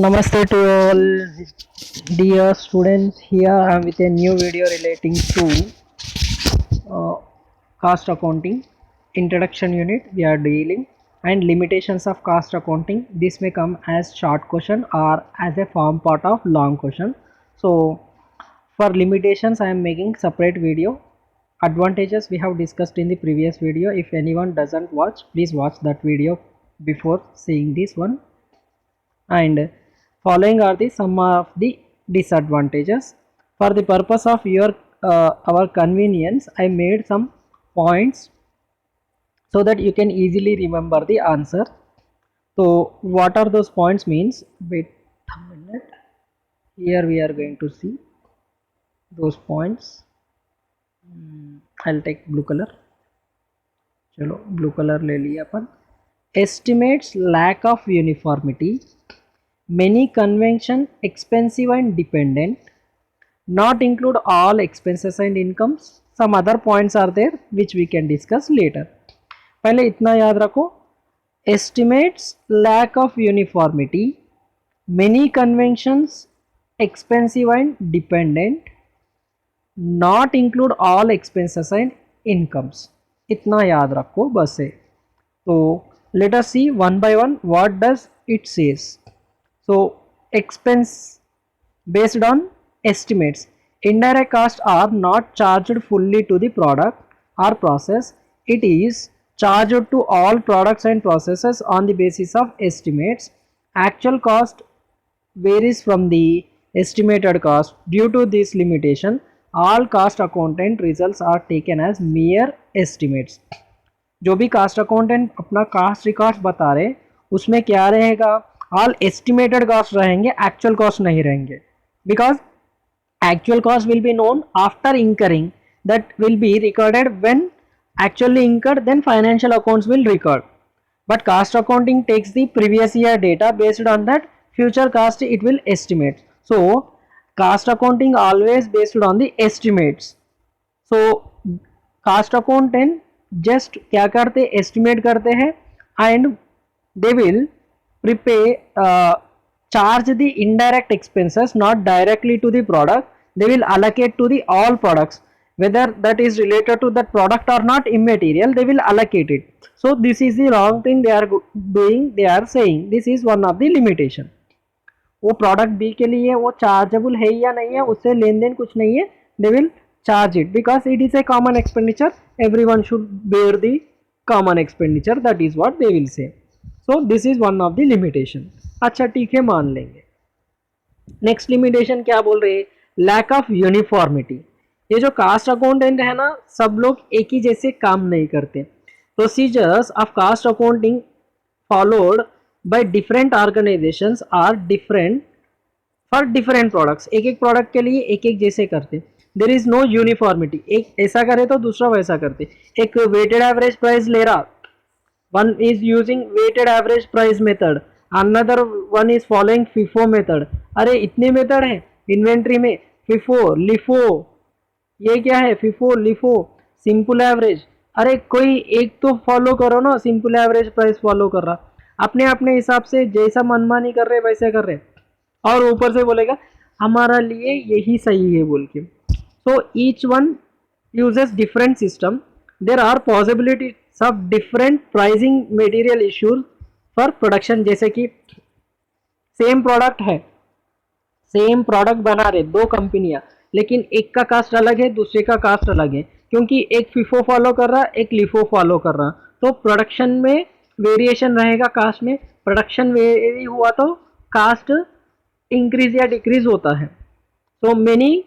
Namaste to all dear students. Here I am with a new video relating to uh, cost accounting introduction unit. We are dealing and limitations of cost accounting. This may come as short question or as a form part of long question. So for limitations I am making separate video. Advantages we have discussed in the previous video. If anyone doesn't watch, please watch that video before seeing this one. And following are the some of the disadvantages. For the purpose of your our convenience, I made some points so that you can easily remember the answer. So what are those points means, wait a minute, here we are going to see those points. I'll take blue color. चलो blue colour ले लिया अपन. Estimates lack of uniformity, many convention expensive and dependent, not include all expenses and incomes. Some other points are there which we can discuss later. पहले इतना याद रखो, estimates lack of uniformity, many conventions expensive and dependent, not include all expenses and incomes. इतना याद रखो बस है. तो let us see one by one what does it says. So expense based on estimates, indirect costs are not charged fully to the product or process. It is charged to all products and processes on the basis of estimates. Actual cost varies from the estimated cost. Due to this limitation, all cost accountant results are taken as mere estimates. जो भी cast accountant अपना cast record बता रहे उसमें क्या रहेगा, all estimated cost रहेंगे, actual cost नहीं रहेंगे. Because actual cost will be known after incurring, that will be recorded when actually incurred, then financial accounts will record. But cost accounting takes the previous year data, based on that future cost it will estimate. So cost accounting always based on the estimates. So cost accountant just क्या करते, estimate करते हैं and they will prepare charge the indirect expenses not directly to the product. They will allocate to the all products, whether that is related to that product or not, immaterial, they will allocate it. So this is the wrong thing they are doing. They are saying this is one of the limitation. वो product B के लिए वो chargeable है या नहीं है, उससे लेन then कुछ नहीं है. They will charge it because it is a common expenditure. Everyone should bear the common expenditure. That is what they will say. So this is one of the limitation. अच्छा ठीक है, मान लेंगे. नेक्स्ट लिमिटेशन क्या बोल रहे हैं, lack of uniformity. ये जो कास्ट अकाउंटेंट है ना, सब लोग एक ही जैसे काम नहीं करते. Procedures of cost accounting followed by different organisations are different for different products. एक एक प्रोडक्ट के लिए एक एक जैसे करते. There is no uniformity. एक ऐसा करे तो दूसरा वैसा करते. एक वेटेड एवरेज प्राइस ले रहा, one is using weighted average price method, another one is following FIFO method. अरे इतने मेथड है इन्वेंट्री में, FIFO, LIFO, ये क्या है FIFO, LIFO, सिंपल एवरेज. अरे कोई एक तो फॉलो करो ना, सिंपल एवरेज प्राइस फॉलो कर रहा, अपने अपने हिसाब से जैसा मनमानी कर रहे वैसे कर रहे, और ऊपर से बोलेगा हमारा लिए यही सही है बोल के. So each one uses different system. There are possibility सब different pricing material issues for production. जैसे कि सेम प्रोडक्ट है, सेम प्रोडक्ट बना रहे दो कंपनियां, लेकिन एक का कास्ट अलग है, दूसरे का कास्ट अलग है, क्योंकि एक फिफो फॉलो कर रहा, एक लिफो फॉलो कर रहा. तो प्रोडक्शन में वेरिएशन रहेगा कास्ट में. प्रोडक्शन वेरी हुआ तो कास्ट इंक्रीज या डिक्रीज होता है. So many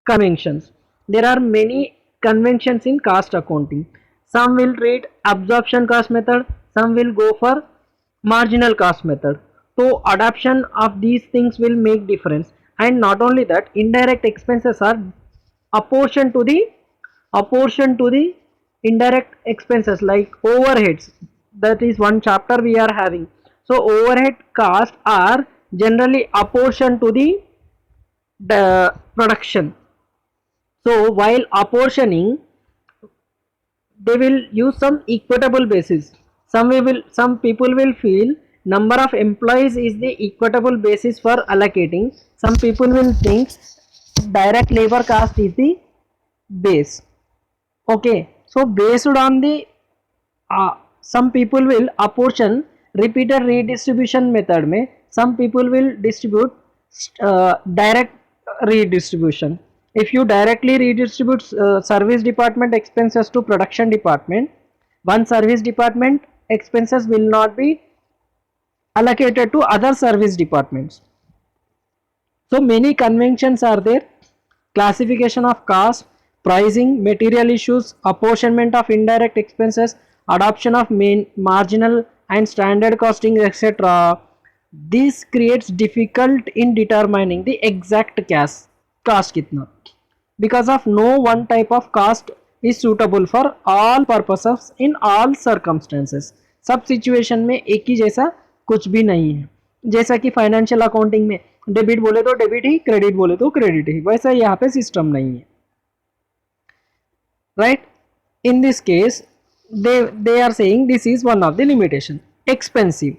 conventions, there are many conventions in cost accounting. Some will treat absorption cost method, some will go for marginal cost method. So adoption of these things will make difference. And not only that, indirect expenses are apportioned to the indirect expenses like overheads. That is one chapter we are having. So overhead costs are generally apportioned to the production. So while apportioning, they will use some equitable basis. Some people will feel number of employees is the equitable basis for allocating. Some people will think direct labor cost is the base. Okay, so based on the some people will apportion repeated redistribution method में some people will distribute direct redistribution. If you directly redistribute service department expenses to production department, one service department expenses will not be allocated to other service departments. So many conventions are there: classification of cost, pricing, material issues, apportionment of indirect expenses, adoption of main marginal and standard costing, etc. This creates difficult in determining the exact cost kitna, because of no one type of cost is suitable for all purposes in all circumstances. सब situation में एक ही जैसा कुछ भी नहीं है. जैसा कि फाइनेंशियल अकाउंटिंग में डेबिट बोले तो डेबिट ही, क्रेडिट बोले तो क्रेडिट ही, वैसा यहाँ पे सिस्टम नहीं है. Right, in this case they are saying this is one of the limitation. Expensive.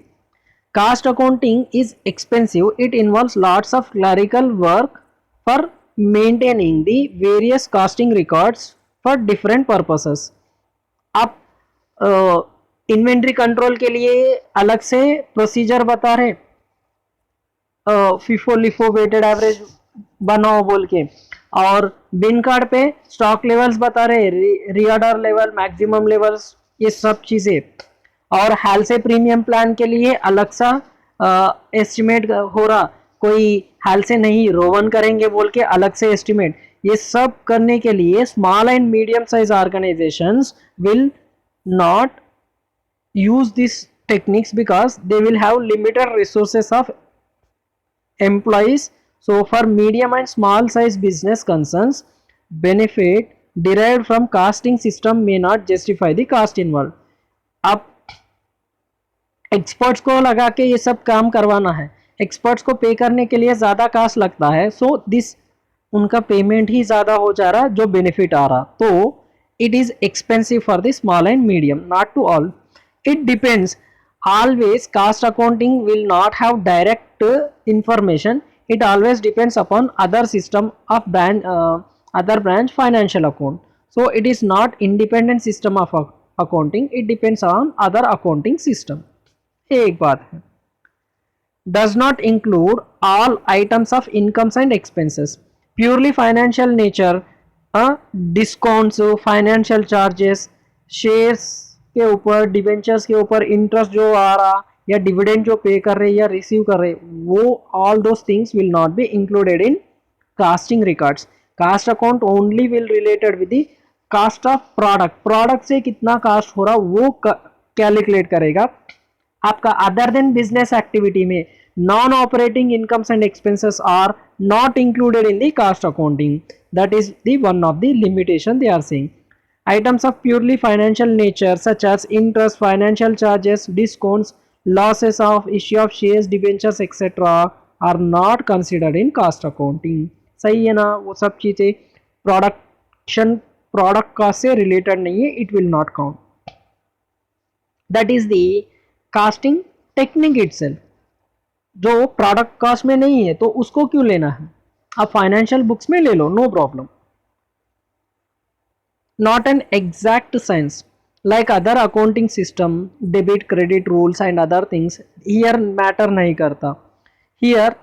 Cost accounting is expensive. It involves lots of clerical work for maintaining the various costing records for different purposes. आप inventory control के लिए अलग से procedure बता रहे, FIFO LIFO weighted average बनाओ बोल के, और बिन कार्ड पे स्टॉक लेवल्स बता रहे, रीऑर्डर लेवल, मैक्सिमम लेवल्स, ये सब चीजें, और हाल से प्रीमियम प्लान के लिए अलग सा एस्टिमेट हो रहा, कोई हाल से नहीं रोवन करेंगे बोल के अलग से एस्टिमेट. ये सब करने के लिए small and medium size organisations will not use these techniques because they will have limited resources of employees. So for medium and small size business concerns, benefit derived from costing system may not justify the cost involved. अब experts को लगा के ये सब काम करवाना है, experts को पे करने के लिए ज़्यादा कास्ट लगता है, सो दिस उनका पेमेंट ही ज़्यादा हो जा रहा जो बेनिफिट आ रहा, तो it is expensive for the small and medium, not to all. It depends. Always cost accounting will not have direct information. It always depends upon other system of other branch financial account. So it is not independent system of accounting. It depends on other accounting system. एक बात है. Does not include all items of incomes and expenses. Purely financial nature, discounts, financial charges, shares के ऊपर, debentures के ऊपर interest जो आ रहा या डिविडेंड जो पे कर रहे या रिसीव कर रहे, वो all those things will not be included in costing records. Cost account only will related with the cost of product. Product से कितना कास्ट हो रहा वो कैलकुलेट करेगा. आपका अदर देन बिजनेस एक्टिविटी में non operating incomes and expenses are not included in the cost accounting. That is the one of the limitation they are saying. Items of purely financial nature such as interest, financial charges, discounts, losses of issue of shares, debentures, etc. are not considered in cost accounting. सही है ना, वो सब चीज़ें product cost से related नहीं है, it will not count. That is the casting technique itself. जो प्रोडक्ट कॉस्ट में नहीं है तो उसको क्यों लेना है, आप फाइनेंशियल बुक्स में ले लो, no problem. Not an exact science like other accounting system, debit credit rules and other things. Here matter nahi karta. Here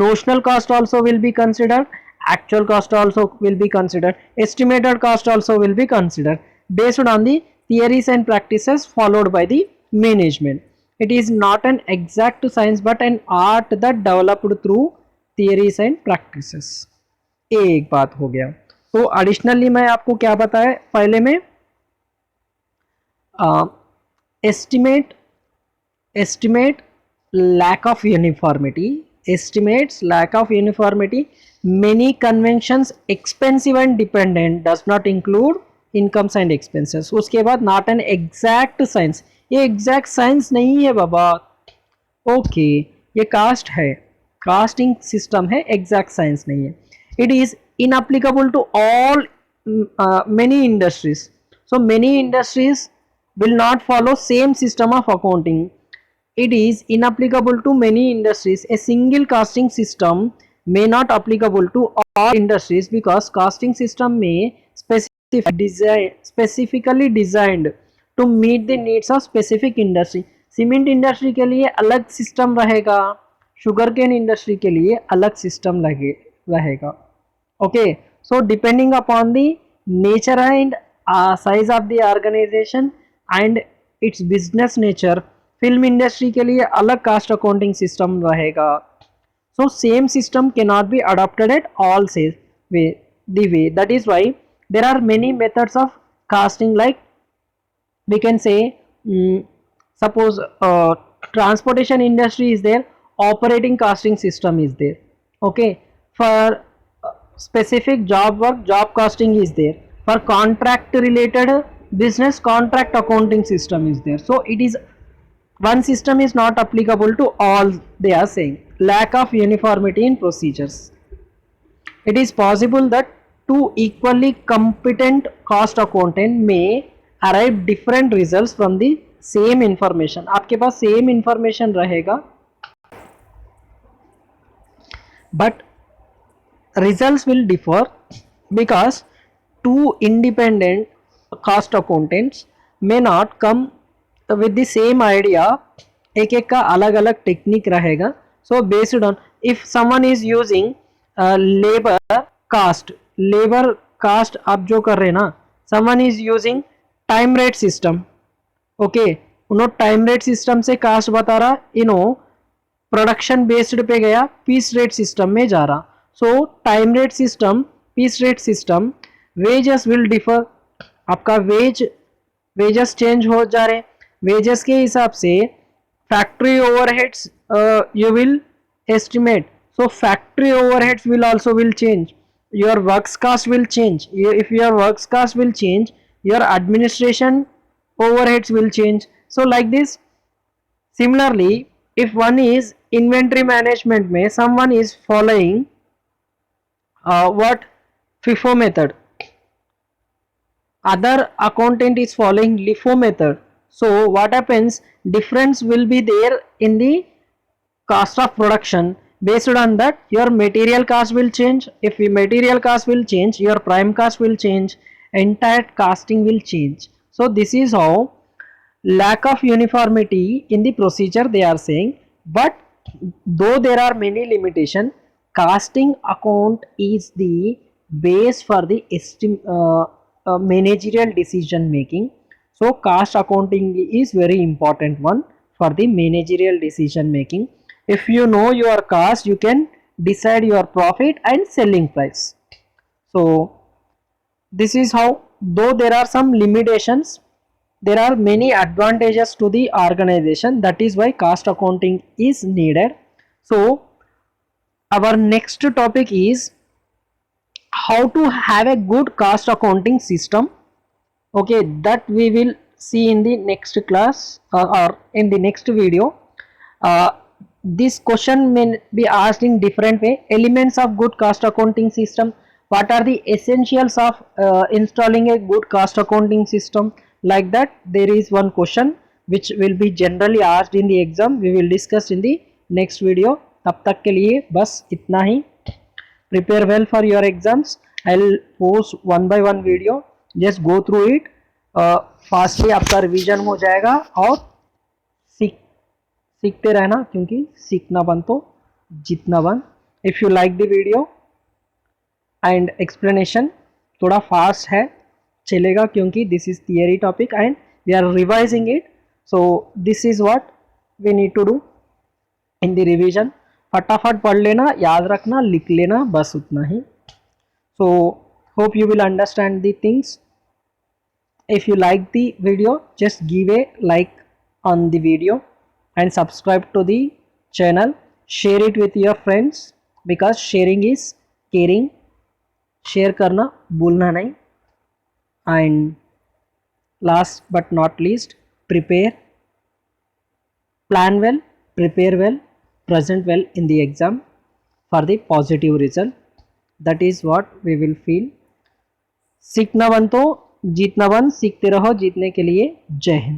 notional cost also will be considered, actual cost also will be considered, estimated cost also will be considered based on the theories and practices followed by the management. It is not an exact science but an art that developed through theories and practices. एक बात हो गया. तो additionally मैं आपको क्या बताया पहले में, estimate lack of uniformity, estimates lack of uniformity, many conventions expensive and dependent, does not include incomes and expenses. उसके बाद not an exact science, ये exact science नहीं है बाबा. ओके, ये कास्ट है, कास्टिंग सिस्टम है, exact science नहीं है. It is inapplicable to all many industries. So many industries will not follow same system of accounting. it is inapplicable to many industries. A single casting system may not applicable to all industries because casting system may specifically designed to meet the needs of specific industry. Cement industry के लिए अलग system रहेगा, sugar cane industry के लिए अलग system रहेगा. Okay, so depending upon the nature and size of the organization and its business nature, film industry के लिए अलग कास्ट अकाउंटिंग सिस्टम रहेगा. So same system cannot be adopted at all the way. That is why there are many methods of casting, like we can say suppose transportation industry is there, operating casting system is there. Okay, for specific job work, job casting is there. For contract related business, contract accounting system is there. So it is one system is not applicable to all, they are saying. Lack of uniformity in procedures. It is possible that two equally competent cost accountant may arrive different results from the same information. आपके पास same information रहेगा but results will differ because two independent cost accountants may not come with the same idea. एक एक का अलग अलग technique रहेगा. So based on, if someone is using labor cost आप जो कर रहे हैं ना, someone is using time rate system. Okay, उन्होंने टाइम रेट सिस्टम से कास्ट बता रहा, प्रोडक्शन बेस्ड पे गया, पीस रेट सिस्टम में जा रहा. So time rate system, piece rate system, wages will differ. आपका वेजेस चेंज हो जा रहे. वेजेस के हिसाब से factory overheads you will estimate. So factory overheads will also will change. Your works cost will change. If your works cost will change, your administration overheads will change. So like this. Similarly, if one is inventory management में someone is following what FIFO method, other accountant is following LIFO method. So what happens, difference will be there in the cost of production. Based on that, your material cost will change. If your material cost will change, your prime cost will change, entire costing will change. So this is how lack of uniformity in the procedure they are saying. But though there are many limitations, casting account is the base for the managerial decision making. So cost accounting is very important one for the managerial decision making. If you know your cost, you can decide your profit and selling price. So this is how, though there are some limitations, there are many advantages to the organization. That is why cost accounting is needed. So our next topic is how to have a good cost accounting system. Okay, that we will see in the next class or in the next video. This question may be asked in different way. Elements of good cost accounting system. What are the essentials of installing a good cost accounting system? Like that, there is one question which will be generally asked in the exam. We will discuss in the next video. तब तक के लिए बस इतना ही. Prepare well for your exams. I'll post one by one video. Just go through it. Fastly आपका revision हो जाएगा और सीखते रहना, क्योंकि सीखना बन तो जितना बन. If you like the video and explanation थोड़ा फास्ट है चलेगा, क्योंकि this is theory topic and we are revising it. So this is what we need to do in the revision. फटाफट पढ़ लेना, याद रखना, लिख लेना, बस उतना ही. So hope you will understand the things. If you like the video, just give a like on the video and subscribe to the channel. Share it with your friends because sharing is caring. Share करना भूलना नहीं. And last but not least, plan well, prepare well, present well in the exam for the positive result. That is what we will feel. सीखना बन तो जीतना बन. सीखते रहो जीतने के लिए. जय हिंद.